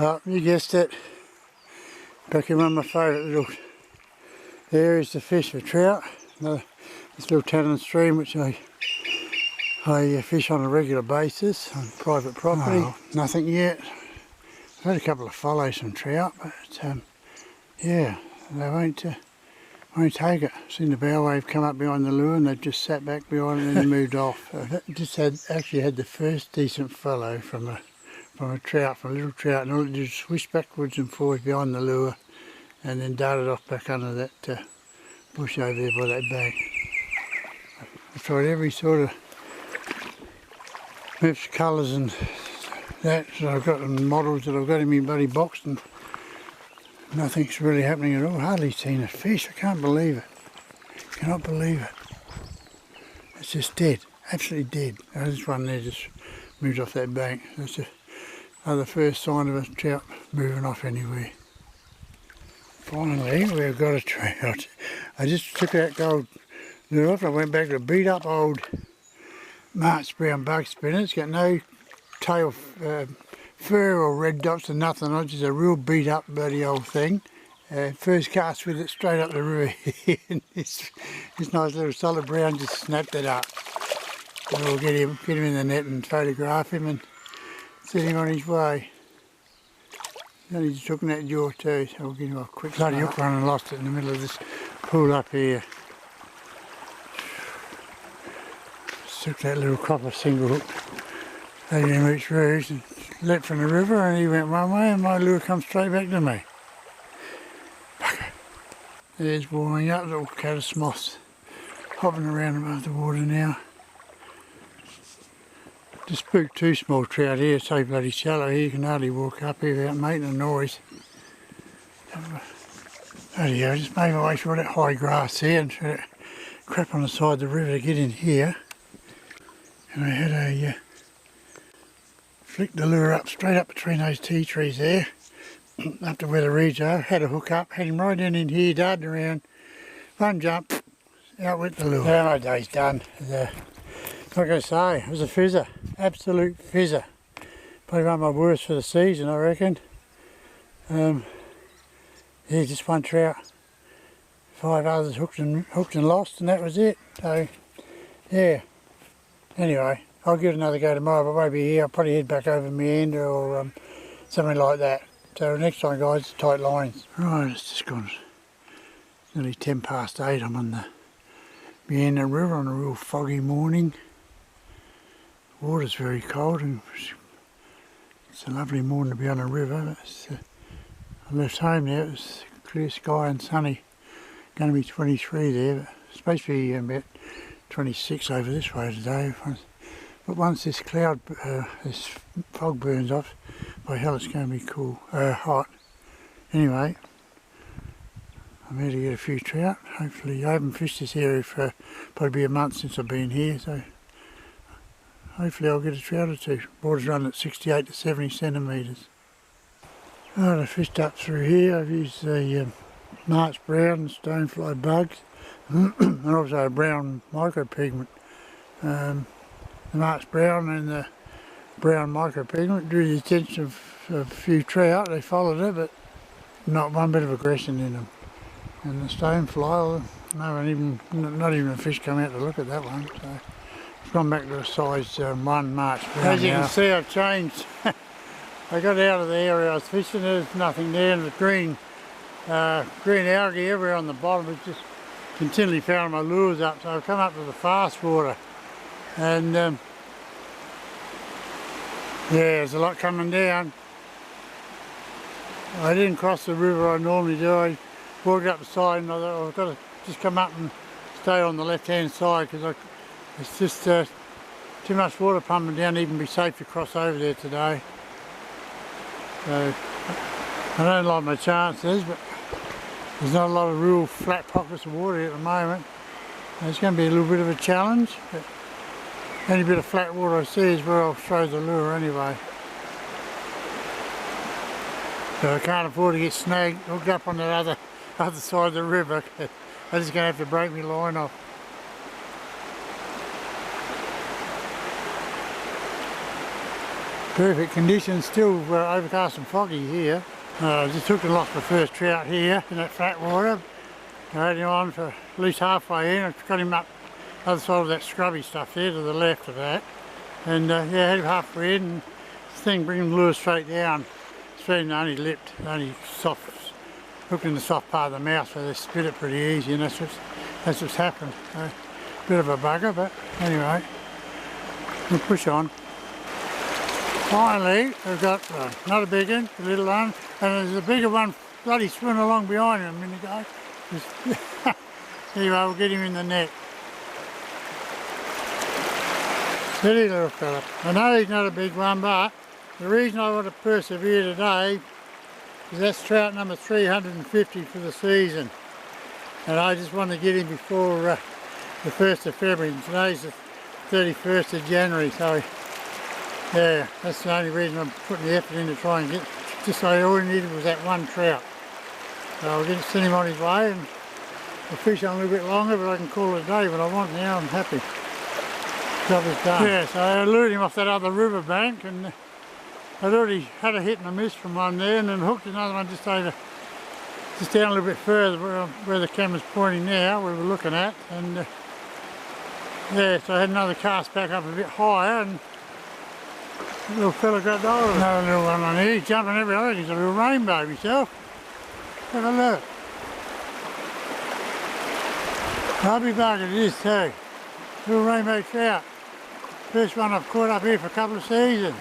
Oh, you guessed it. Back in one of my favourite little areas to fish for trout. This little Tannin stream which I fish on a regular basis on private property. Oh, nothing yet. I've had a couple of follows from trout, but yeah, they won't take it. I've seen the bow wave come up behind the lure and they've just sat back behind it and then moved off. Actually had the first decent follow from a trout, from a little trout, and all it did was swish backwards and forwards behind the lure and then darted off back under that bush over there by that bank. I've tried every sort of meps colours and that I've got, and models that I've got in my bloody box, and nothing's really happening at all. Hardly seen a fish. I can't believe it. Cannot believe it. It's just dead. Absolutely dead. This one there just moved off that bank. That's the first sign of a trout moving off anywhere. Finally, we've got a trout. I just took that gold lure off. I went back to a beat up old March brown bug spinner. It's got no tail fur or red dots or nothing. It's just a real beat up bloody old thing. First cast with it straight up the river. And this nice little solid brown just snapped it up. So we'll get him in the net and photograph him and set him on his way. He's only just hooking that jaw too, so we'll give him a quick bloody hook run and lost it in the middle of this pool up here. Took that little copper single hook, Adrian reached Rouge and leapt from the river, and he went one way and my lure come straight back to me. Bugger. There's warming up, little caddis moths hopping around above the water now. Just spooked two small trout here. It's so bloody shallow here, you can hardly walk up here without making a noise. Bloody hell, I just made my way through that high grass there and through that crap on the side of the river to get in here. And I had flicked the lure up, straight up between those tea trees there, up to where the reeds are, had a hook up, had him right down in here, darted around, one jump, out went the lure. Yeah, my day's done. Like I say, it was a fizzer, absolute fizzer. Probably one of my worst for the season, I reckon. Yeah, just one trout. 5 others hooked and lost, and that was it. So, yeah. Anyway, I'll give it another go tomorrow, but I won't be here. I'll probably head back over Meander or something like that. So next time, guys, tight lines. Right, it's just gone nearly 8:10. I'm on the Meander River on a real foggy morning. Water's very cold and it's a lovely morning to be on a river. I left home there, it was clear sky and sunny. Going to be 23 there, but it's supposed to be about 26 over this way today. But once this this fog burns off, by hell it's going to be cool, hot. Anyway, I'm here to get a few trout. Hopefully, I haven't fished this area for probably a month since I've been here, so hopefully I'll get a trout or two. Water's running at 68 to 70 centimetres. Right, I fished up through here. I've used the March brown and stonefly bugs. And also a brown micropigment. The March brown and the brown micropigment drew the attention of a few trout. They followed it, but not one bit of aggression in them. And the stonefly, not even a fish come out to look at that one. So it's gone back to a size 1 March brown. As you can see, I've changed. I got out of the area I was fishing. There's nothing there, and the green algae everywhere on the bottom. It's just continually fouling my lures up, so I've come up to the fast water, and yeah, there's a lot coming down. I didn't cross the river I normally do. I walked up the side and I thought, I've got to just come up and stay on the left hand side because it's just too much water pumping down to even be safe to cross over there today. So I don't like my chances, but there's not a lot of real flat pockets of water at the moment. It's going to be a little bit of a challenge, but any bit of flat water I see is where I'll throw the lure anyway. So I can't afford to get snagged, hooked up on that other side of the river. I'm just going to have to break my line off. Perfect conditions, still overcast and foggy here. I just took and lost my first trout here in that flat water. I had him on for at least halfway in. I've got him up the other side of that scrubby stuff there to the left of that. And yeah, I had him halfway in, and this thing bringing the lure straight down. It's been only lipped, only soft, hooked in the soft part of the mouth, so they spit it pretty easy, and that's what's happened. Bit of a bugger, but anyway, we'll push on. Finally, we've got another big one, a little one, and there's a bigger one bloody swimming along behind him a minute ago. Anyway, we'll get him in the net. Steady little fella. I know he's not a big one, but the reason I want to persevere today is that's trout number 350 for the season. And I just want to get him before the 1st of February. And today's the 31st of January, so yeah, that's the only reason I'm putting the effort in to try and get, just so all he needed was that one trout. So I'll send him on his way, and I'll fish on a little bit longer, but I can call it a day when I want now. I'm happy. Job is done. Yeah, so I lured him off that other river bank, and I'd already had a hit and a miss from one there, and then hooked another one just down a little bit further where the camera's pointing now, where we're looking at, and yeah, so I had another cast back up a bit higher, and the little fella got hold of it. Another little one on here, he's jumping everywhere. He's a little rainbow himself. Have a look. I'll be back at this too. Little rainbow trout. First one I've caught up here for a couple of seasons.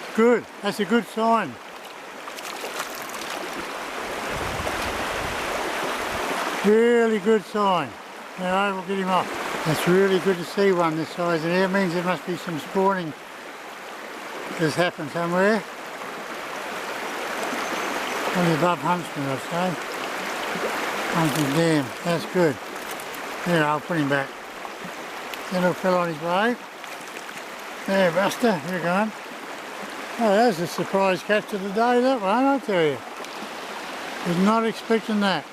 It's good. That's a good sign. Really good sign. Now we'll get him off. That's really good to see one this size, and it means there must be some spawning that's happened somewhere. Only above Huntsman, I'd say. Huntsman Dam. That's good. There, I'll put him back. That little fella on his way. There, Buster, you're going. Oh, that's a surprise catch of the day, that one, I'll tell you. Was not expecting that.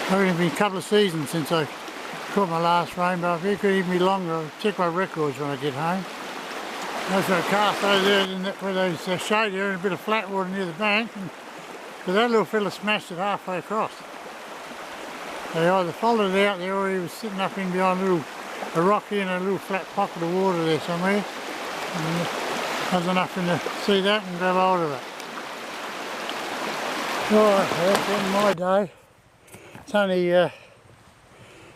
I reckon it's been a couple of seasons since I caught my last rainbow. If it could even be longer, I'll check my records when I get home. That's a cast over there where there's shade there and a bit of flat water near the bank. But that little fella smashed it halfway across. They either followed it out there, or he was sitting up in behind a rock here in a little flat pocket of water there somewhere. And I was enough to see that and grab hold of it. Right, that's the end of my day. It's only,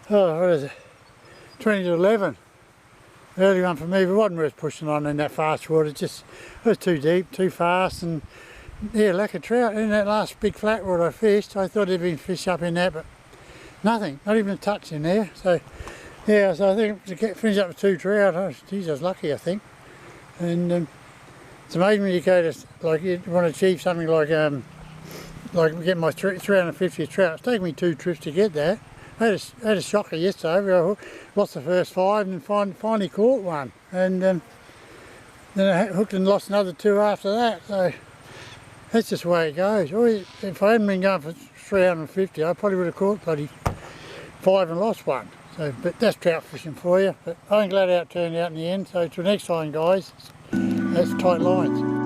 what is it, 20 to 11. Early one for me, but it wasn't worth pushing on in that fast water. It was too deep, too fast, and yeah, lack of trout. In that last big flat water I fished, I thought there'd been fish up in that, but nothing, not even a touch in there. So yeah, so I think to finish up with 2 trout, oh, geez, I was lucky, I think. And it's amazing when you go to, like, you want to achieve something like get my 350th trout. It's taken me 2 trips to get that. I had a shocker yesterday. I lost the first 5 and finally caught one, and then I hooked and lost another 2 after that. So that's just the way it goes. If I hadn't been going for 350, I probably would have caught bloody 5 and lost 1. So, but that's trout fishing for you. But I'm glad how it turned out in the end. So till next time, guys, that's tight lines.